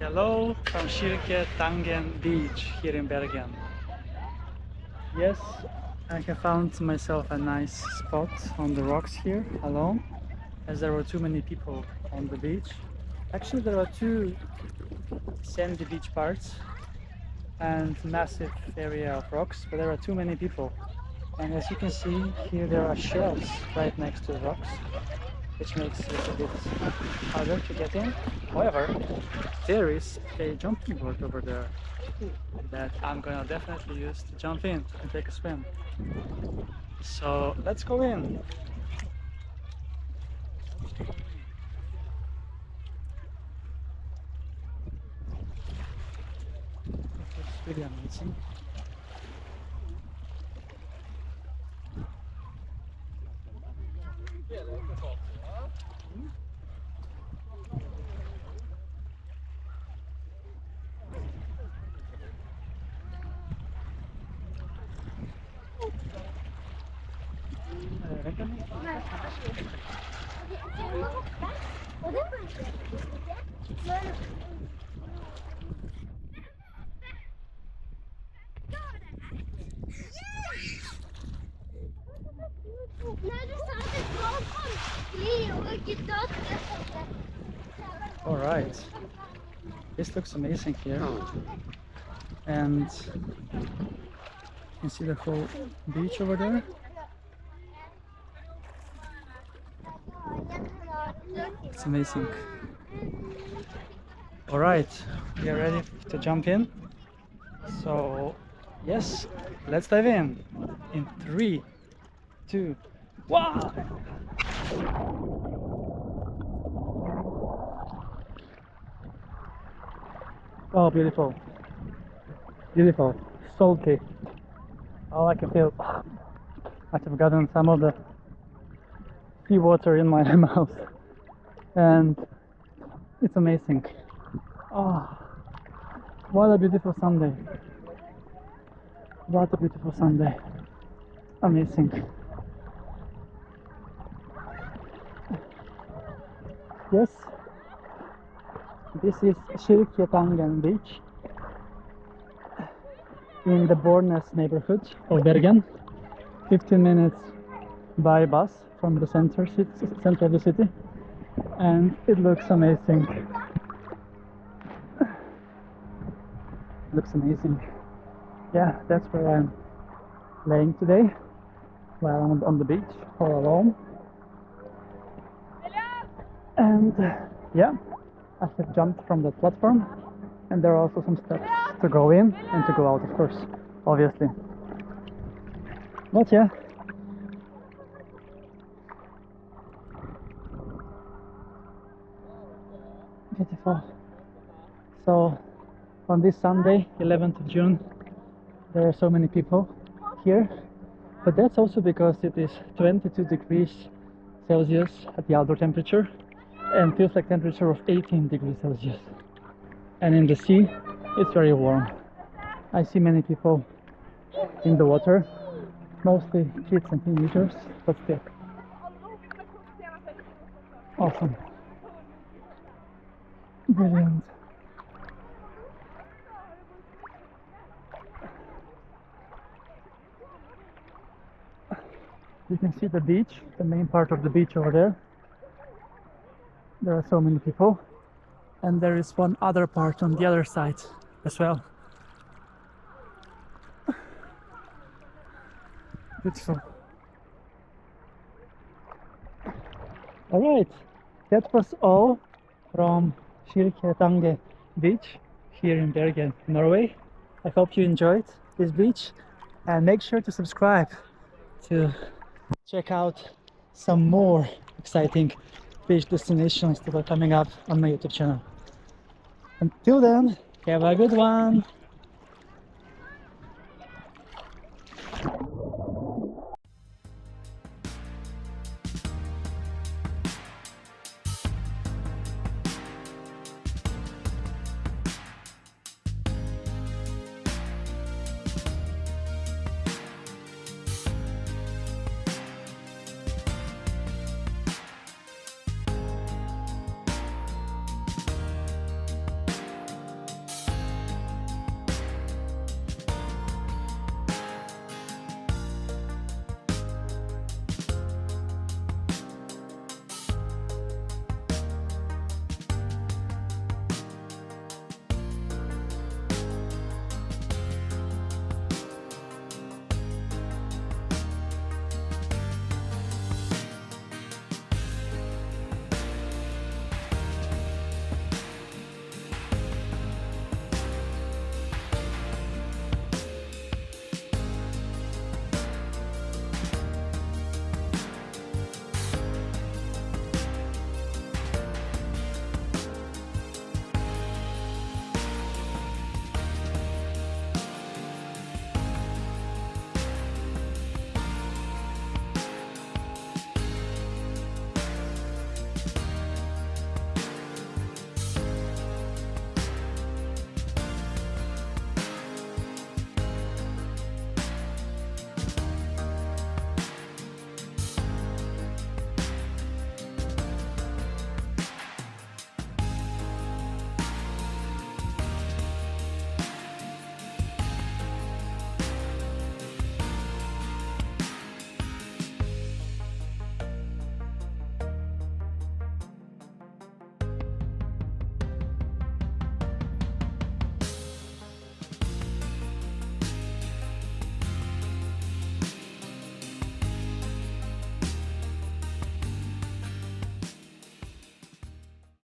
Hello from Kyrkjetangen beach here in Bergen. Yes, I have found myself a nice spot on the rocks here alone, as there were too many people on the beach. Actually, there are two sandy beach parts and massive area of rocks, but there are too many people. And as you can see here, there are shells right next to the rocks, which makes it a bit harder to get in. However, there is a jumping board over there that I'm gonna definitely use to jump in and take a swim. So let's go in. It's really amazing. All right, this looks amazing here, and you can see the whole beach over there. It's amazing. All right, we are ready to jump in. So yes, let's dive in 3, 2, 1. Oh, beautiful, beautiful, salty. Oh, I can feel I have gotten some of the seawater in my mouth, and it's amazing. Oh, what a beautiful Sunday! What a beautiful Sunday! Amazing. Yes, this is Kyrkjetangen beach in the Bergen neighborhood of Bergen. 15 minutes by bus from the center of the city, and it looks amazing. Looks amazing. Yeah, that's where I'm laying today, while I'm on the beach all alone. And yeah, I have jumped from the platform, and there are also some steps to go in and to go out, of course, obviously. But yeah, beautiful. So on this Sunday, 11th of June, there are so many people here, but that's also because it is 22 degrees Celsius at the outdoor temperature and feels like temperature of 18 degrees Celsius. And in the sea, it's very warm. I see many people in the water, mostly kids and teenagers, but still. Awesome. Brilliant. You can see the beach, the main part of the beach over there. There are so many people, and there is one other part on the other side as well. Beautiful. All right, that was all from Kyrkjetangen beach here in Bergen, Norway. I hope you enjoyed this beach, and make sure to subscribe to check out some more exciting beach destinations that are coming up on my YouTube channel. Until then, have a good one!